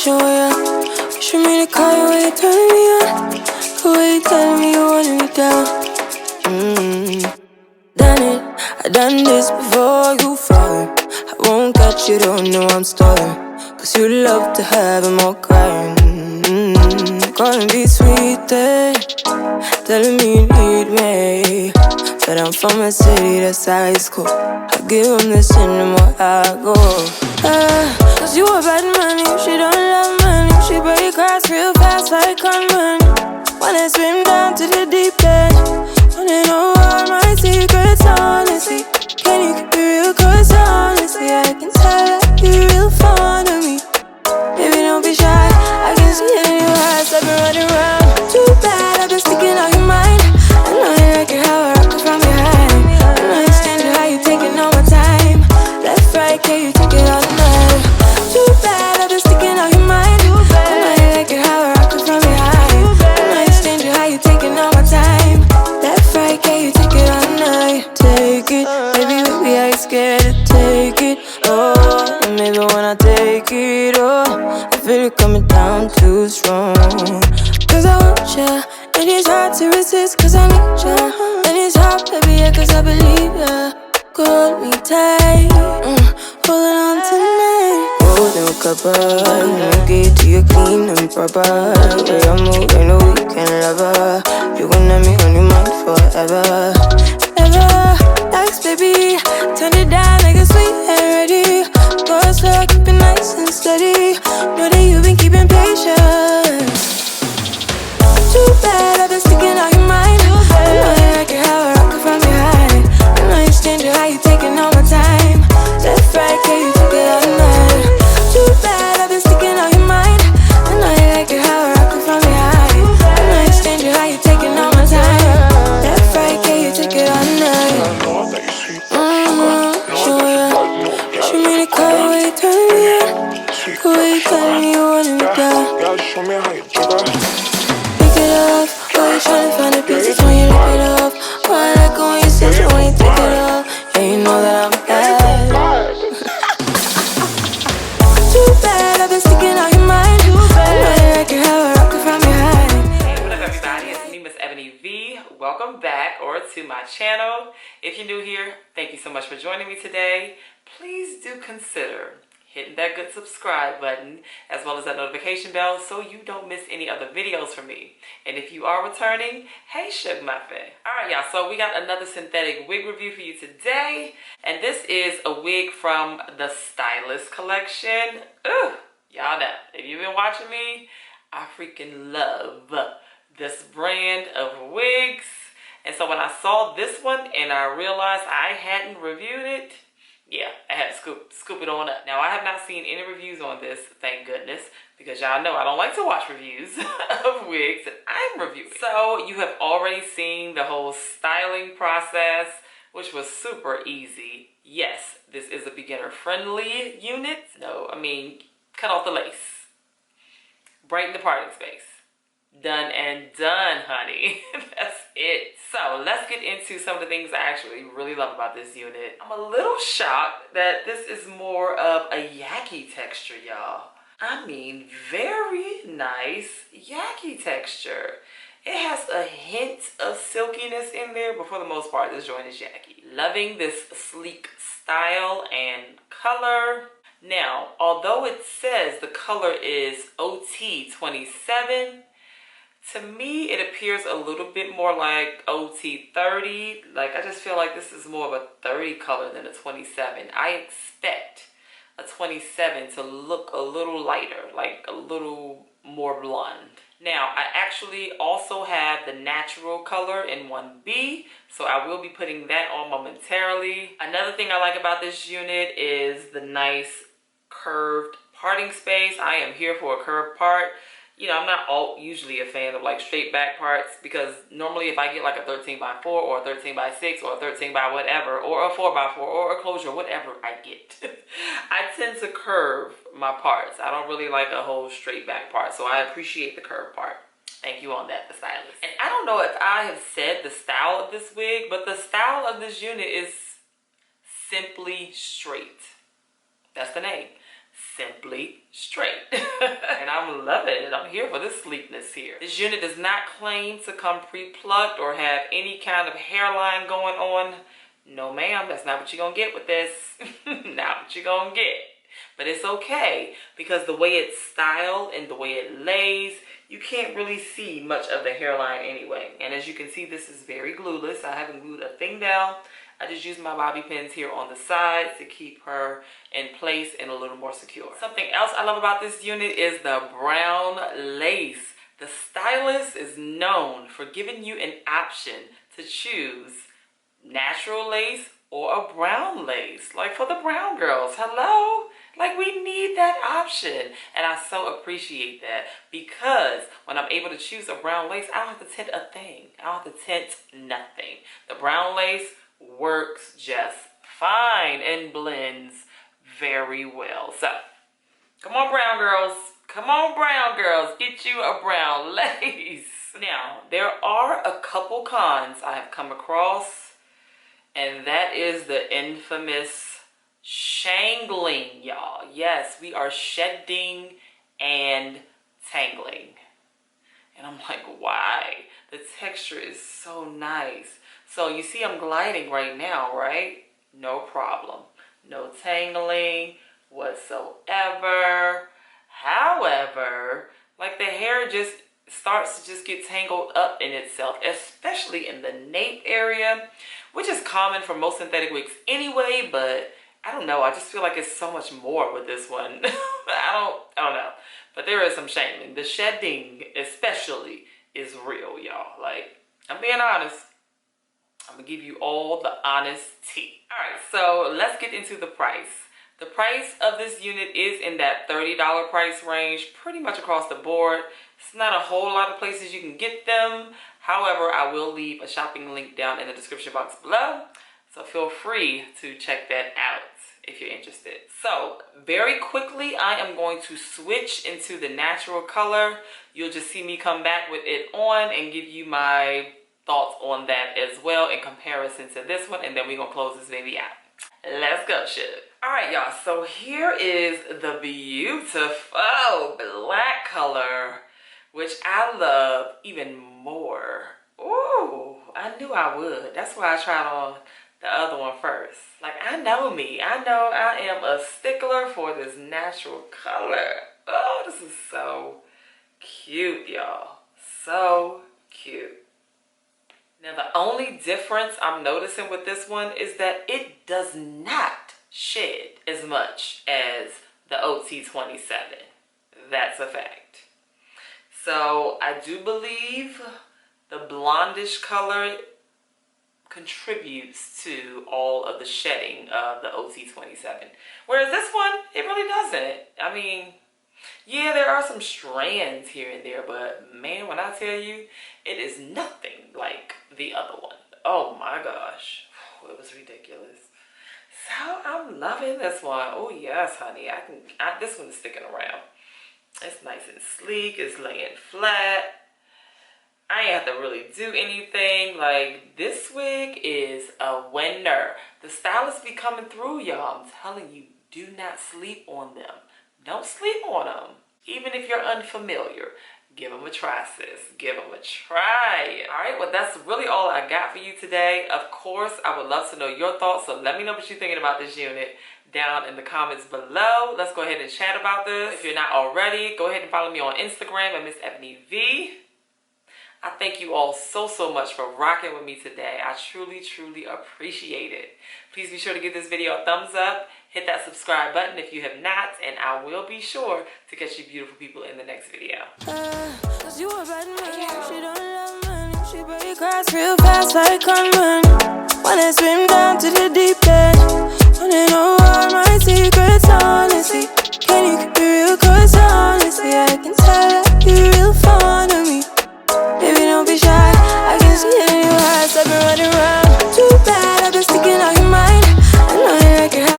show ya. You should me to call you when you turn me on. The way you tell me you want me down. Done it, I done this before you fall. I won't catch you, don't know I'm stalling. Cause you love to have them all crying. Calling me sweet, telling me you need me. But I'm from a city that's high school. I give them this and the more I go. Cause you a bad man, you she don't love money. She break grass real fast like Conman. Wanna swim down to the deep end. Wanna know all my secrets, honestly. Can you keep it real? Cause honestly, I can tell that you're real fond of me. Baby, don't be shy, I can see it in your eyes. I've been running around. Too bad, I've been sticking out your mind. I know you like it how I rock it from behind. I know you stand it how you taking all my time. Left, right, can you take it all night? Too bad, I've been sticking out your mind. I know you like it how I rock it from behind. I know you stand it how you taking all my time. Left, right, can you take it all night? Take it, baby, baby, I ain't scared to take it. Oh, and maybe when I take it, oh, I feel it coming down too strong. Cause I want ya, and it's hard to resist cause I need ya. And it's hard, baby, yeah, cause I believe ya. Hold me tight, holding on tonight. Holding a couple, let me get to you clean and proper. Way I move, ain't no weekend lover. You gon' have me on your mind forever. Ever, thanks baby, turn it down like a sweet and ready. Go slow, keep it nice and steady. Know that you've been keeping patience. Too bad, I've been sticking out your mind. I know you like it how I rock it from behind. I know you stand it how you taking all my time. Left, right, can you take it all night? Too bad, I've been sticking out your mind. I know you like it how I rock it from behind. I know you stand it how you taking all my time. Left, right, can you take it all night? Show ya. Show me the car when you turn me on. The way you tell me you want me down. Show me how you do Pick it up, why you tryna find the pieces when you lick it up? Why I like it when you sit it when you take it up? And you know that I'm bad. Too bad, I've been sticking out your mind. I know you like it how I rock it from behind. Hey, what up everybody, it's me, MsEbonyVee. Welcome back to my channel. If you're new here, thank you so much for joining me today. Please do consider hitting that good subscribe button as well as that notification bell so you don't miss any other videos from me. And if you are returning, hey Shug Muffins. Alright y'all, so we got another synthetic wig review for you today. And this is a wig from the Stylist collection. Ooh, y'all know, if you've been watching me, I freaking love this brand of wigs. And so when I saw this one and I realized I hadn't reviewed it, yeah, I had to scoop it on up. Now, I have not seen any reviews on this, thank goodness, because y'all know I don't like to watch reviews of wigs that I'm reviewing. So, you have already seen the whole styling process, which was super easy. Yes, this is a beginner-friendly unit. No, I mean, cut off the lace. Brighten the parting space. Done and done, honey. That's it. So let's get into some of the things I actually really love about this unit. I'm a little shocked that this is more of a Yaki texture, y'all. I mean, very nice Yaki texture. It has a hint of silkiness in there, but for the most part, this joint is Yaki. Loving this sleek style and color. Now, although it says the color is OT27, to me, it appears a little bit more like OT30. Like, I just feel like this is more of a 30 color than a 27. I expect a 27 to look a little lighter, like a little more blonde. Now, I actually also have the natural color in 1B, so I will be putting that on momentarily. Another thing I like about this unit is the nice curved parting space. I am here for a curved part. You know, I'm not usually a fan of like straight back parts, because normally if I get like a 13x4 or a 13x6 or a 13 by whatever, or a 4x4 or a closure, whatever I get, I tend to curve my parts. I don't really like a whole straight back part, so I appreciate the curved part. Thank you on that, the stylist. And I don't know if I have said the style of this wig, but the style of this unit is simply straight. That's the name. simply straight. And I'm loving it. I'm here for the sleekness here. This unit does not claim to come pre-plucked or have any kind of hairline going on. No ma'am, that's not what you're gonna get with this. Not what you're gonna get. But it's okay, because the way it's styled and the way it lays, you can't really see much of the hairline anyway. And as you can see, this is very glueless. I haven't glued a thing down. I just use my bobby pins here on the sides to keep her in place and a little more secure. Something else I love about this unit is the brown lace. The Stylist is known for giving you an option to choose natural lace or a brown lace. Like for the brown girls, hello? Like we need that option. And I so appreciate that, because when I'm able to choose a brown lace, I don't have to tint a thing. I don't have to tint nothing. The brown lace works just fine and blends very well. So come on brown girls, come on brown girls, get you a brown lace. Now there are a couple cons I have come across, and that is the infamous shangling, y'all. Yes, we are shedding and tangling. And I'm like, why? The texture is so nice. So you see I'm gliding right now, right? No problem. No tangling whatsoever. However, like the hair just starts to just get tangled up in itself, especially in the nape area, which is common for most synthetic wigs anyway, but I don't know. I just feel like it's so much more with this one. I don't know. But there is some shaming. The shedding especially is real, y'all. Like, I'm being honest. I'm gonna give you all the honest tea. All right, so let's get into the price. The price of this unit is in that $30 price range, pretty much across the board. It's not a whole lot of places you can get them. However, I will leave a shopping link down in the description box below, so feel free to check that out if you're interested. So very quickly, I am going to switch into the natural color. You'll just see me come back with it on and give you my thoughts on that as well in comparison to this one, and then we're gonna close this baby out. Let's go, Shug. All right, y'all, so here is the beautiful black color, which I love even more. Ooh, I knew I would. That's why I tried on the other one first. Like, I know me. I know I am a stickler for this natural color. Oh, this is so cute, y'all. So cute. Now, the only difference I'm noticing with this one is that it does not shed as much as the OT27. That's a fact. So, I do believe the blondish color contributes to all of the shedding of the OT27. Whereas this one, it really doesn't. I mean, yeah, there are some strands here and there, but man, when I tell you, it is nothing like the other one. Oh my gosh, it was ridiculous. So I'm loving this one. Oh yes, honey, this one's sticking around. It's nice and sleek, it's laying flat. I ain't have to really do anything. Like, this wig is a winner. The Stylist be coming through, y'all. I'm telling you, do not sleep on them. Don't sleep on them. Even if you're unfamiliar, give them a try, sis. Give them a try. All right, well, that's really all I got for you today. Of course, I would love to know your thoughts, so let me know what you're thinking about this unit down in the comments below. Let's go ahead and chat about this. If you're not already, go ahead and follow me on Instagram at MsEbonyVee. I thank you all so much for rocking with me today. I truly appreciate it. Please be sure to give this video a thumbs up. Hit that subscribe button if you have not, and I will be sure to catch you beautiful people in the next video. Cause you a bad man, she don't love money. She break across real fast like Conman. When I swim down to the deep